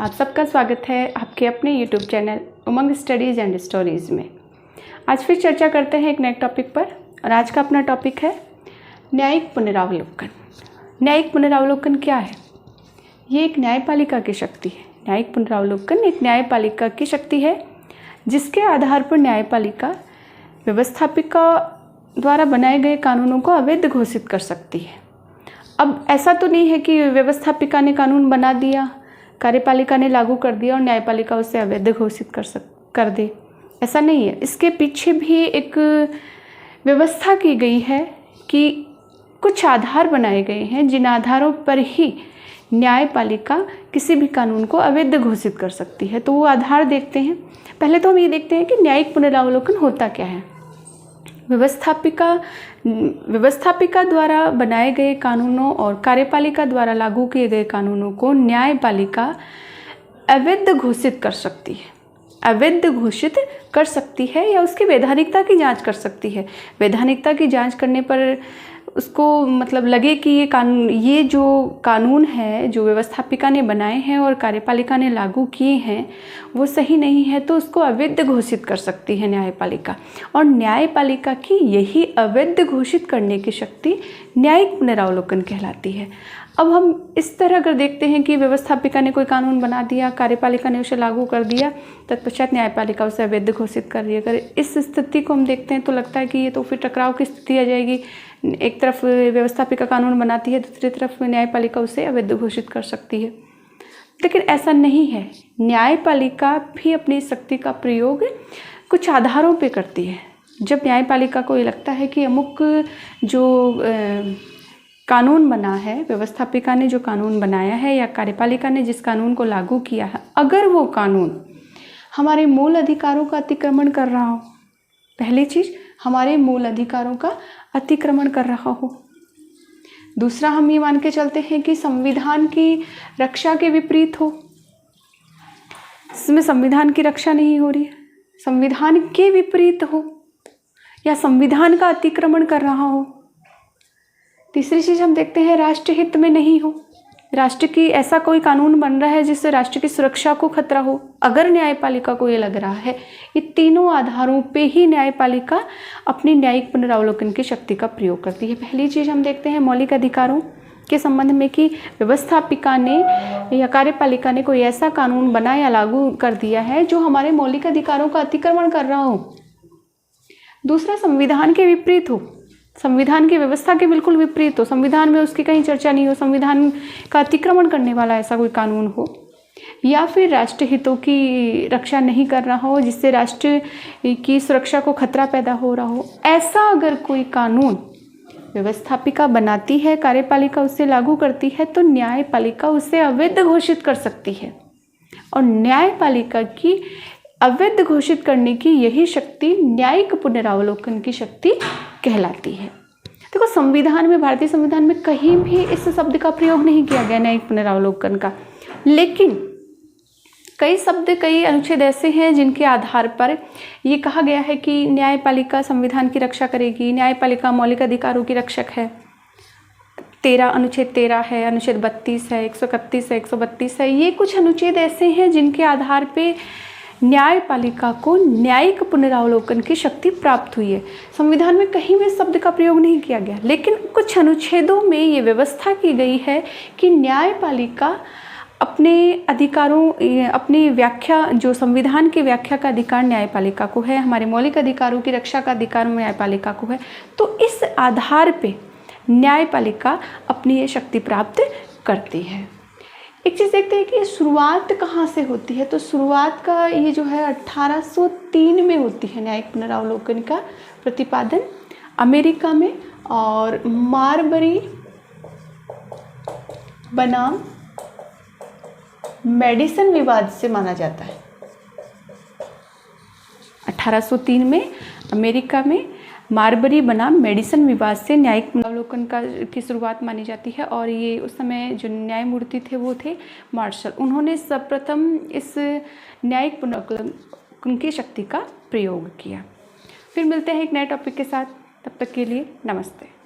आप सबका स्वागत है आपके अपने YouTube channel Umang studies and stories में। आज फिर चर्चा करते हैं एक नए टॉपिक पर और आज का अपना टॉपिक है न्यायिक पुनरावलोकन। न्यायिक पुनरावलोकन क्या है? ये एक न्यायपालिका की शक्ति है। न्यायिक पुनरावलोकन एक न्यायपालिका की शक्ति है जिसके आधार पर न्यायपालिका व्यवस्थापिका द्वारा बनाए गए कानूनों को अवैध घोषित कर सकती है। अब ऐसा तो नहीं है कि व्यवस्थापिका ने कानून बना दिया, कार्यपालिका ने लागू कर दिया और न्यायपालिका उसे अवैध घोषित कर दे। ऐसा नहीं है। इसके पीछे भी एक व्यवस्था की गई है कि कुछ आधार बनाए गए हैं जिन आधारों पर ही न्यायपालिका किसी भी कानून को अवैध घोषित कर सकती है। तो वो आधार देखते हैं। पहले तो हम ये देखते हैं कि न्यायिक पुनरावलोकन होता क्या है। व्यवस्थापिका द्वारा बनाए गए कानूनों और कार्यपालिका द्वारा लागू किए गए कानूनों को न्यायपालिका अवैध घोषित कर सकती है। अवैध घोषित कर सकती है या उसकी वैधानिकता की जांच कर सकती है। वैधानिकता की जांच करने पर उसको मतलब लगे कि ये जो कानून है जो व्यवस्थापिका ने बनाए हैं और कार्यपालिका ने लागू किए हैं वो सही नहीं है, तो उसको अवैध घोषित कर सकती है न्यायपालिका। और न्यायपालिका की यही अवैध घोषित करने की शक्ति न्यायिक पुनरावलोकन कहलाती है। अब हम इस तरह अगर देखते हैं कि व्यवस्थापिका ने कोई कानून बना दिया, कार्यपालिका ने उसे लागू कर दिया, तत्पश्चात न्यायपालिका उसे अवैध घोषित कर रही है। अगर इस स्थिति को हम देखते हैं तो लगता है कि ये तो फिर टकराव की स्थिति आ जाएगी। एक तरफ व्यवस्थापिका कानून बनाती है, दूसरी तरफ न्यायपालिका उसे अवैध घोषित कर सकती है। लेकिन ऐसा नहीं है। न्यायपालिका भी अपनी शक्ति का प्रयोग कुछ आधारों पे करती है। जब न्यायपालिका को ये लगता है कि अमुक जो कानून बना है, व्यवस्थापिका ने जो कानून बनाया है या कार्यपालिका ने जिस कानून को लागू किया है, अगर वो कानून हमारे मूल अधिकारों का अतिक्रमण कर रहा हो, पहली चीज़ हमारे मूल अधिकारों का अतिक्रमण कर रहा हो। दूसरा, हम ये मान के चलते हैं कि संविधान की रक्षा के विपरीत हो, इसमें संविधान की रक्षा नहीं हो रही है, संविधान के विपरीत हो या संविधान का अतिक्रमण कर रहा हो। तीसरी चीज़ हम देखते हैं राष्ट्र हित में नहीं हो, राष्ट्र की ऐसा कोई कानून बन रहा है जिससे राष्ट्र की सुरक्षा को खतरा हो। अगर न्यायपालिका को ये लग रहा है, ये तीनों आधारों पे ही न्यायपालिका अपनी न्यायिक पुनरावलोकन की शक्ति का प्रयोग करती है। पहली चीज़ हम देखते हैं मौलिक अधिकारों के संबंध में कि व्यवस्थापिका ने या कार्यपालिका ने कोई ऐसा कानून बना या लागू कर दिया है जो हमारे मौलिक अधिकारों का अतिक्रमण कर रहा हो। दूसरा, संविधान के विपरीत हो, संविधान की व्यवस्था के बिल्कुल विपरीत हो, संविधान में उसकी कहीं चर्चा नहीं हो, संविधान का अतिक्रमण करने वाला ऐसा कोई कानून हो, या फिर राष्ट्र हितों की रक्षा नहीं कर रहा हो जिससे राष्ट्र की सुरक्षा को खतरा पैदा हो रहा हो। ऐसा अगर कोई कानून व्यवस्थापिका बनाती है, कार्यपालिका उसे लागू करती है, तो न्यायपालिका उसे अवैध घोषित कर सकती है। और न्यायपालिका की अवैध घोषित करने की यही शक्ति न्यायिक पुनरावलोकन की शक्ति कहलाती है। देखो, संविधान में, भारतीय संविधान में कहीं भी इस शब्द का प्रयोग नहीं किया गया न्यायिक पुनरावलोकन का, लेकिन कई शब्द, कई अनुच्छेद ऐसे हैं जिनके आधार पर ये कहा गया है कि न्यायपालिका संविधान की रक्षा करेगी, न्यायपालिका मौलिक अधिकारों की रक्षक है। अनुच्छेद 13 है, अनुच्छेद 32 है, 131 है, 132 है। ये कुछ अनुच्छेद ऐसे हैं जिनके आधार पे न्यायपालिका को न्यायिक पुनरावलोकन की शक्ति प्राप्त हुई है। संविधान में कहीं भी शब्द का प्रयोग नहीं किया गया, लेकिन कुछ अनुच्छेदों में ये व्यवस्था की गई है कि न्यायपालिका अपने अधिकारों, अपनी व्याख्या, जो संविधान की व्याख्या का अधिकार न्यायपालिका को है, हमारे मौलिक अधिकारों की रक्षा का अधिकार न्यायपालिका को है। तो इस आधार पे न्यायपालिका अपनी ये शक्ति प्राप्त करती है। एक चीज़ देखते हैं कि शुरुआत कहाँ से होती है। तो शुरुआत का ये जो है 1803 में होती है न्यायिक पुनरावलोकन का प्रतिपादन अमेरिका में, और मारबरी बनाम मेडिसन विवाद से माना जाता है। 1803 में अमेरिका में मारबरी बनाम मेडिसन विवाद से न्यायिक पुनरावलोकन की शुरुआत मानी जाती है। और ये उस समय जो न्यायमूर्ति थे वो थे मार्शल। उन्होंने सर्वप्रथम इस न्यायिक पुनरावलोकन की शक्ति का प्रयोग किया। फिर मिलते हैं एक नए टॉपिक के साथ, तब तक के लिए नमस्ते।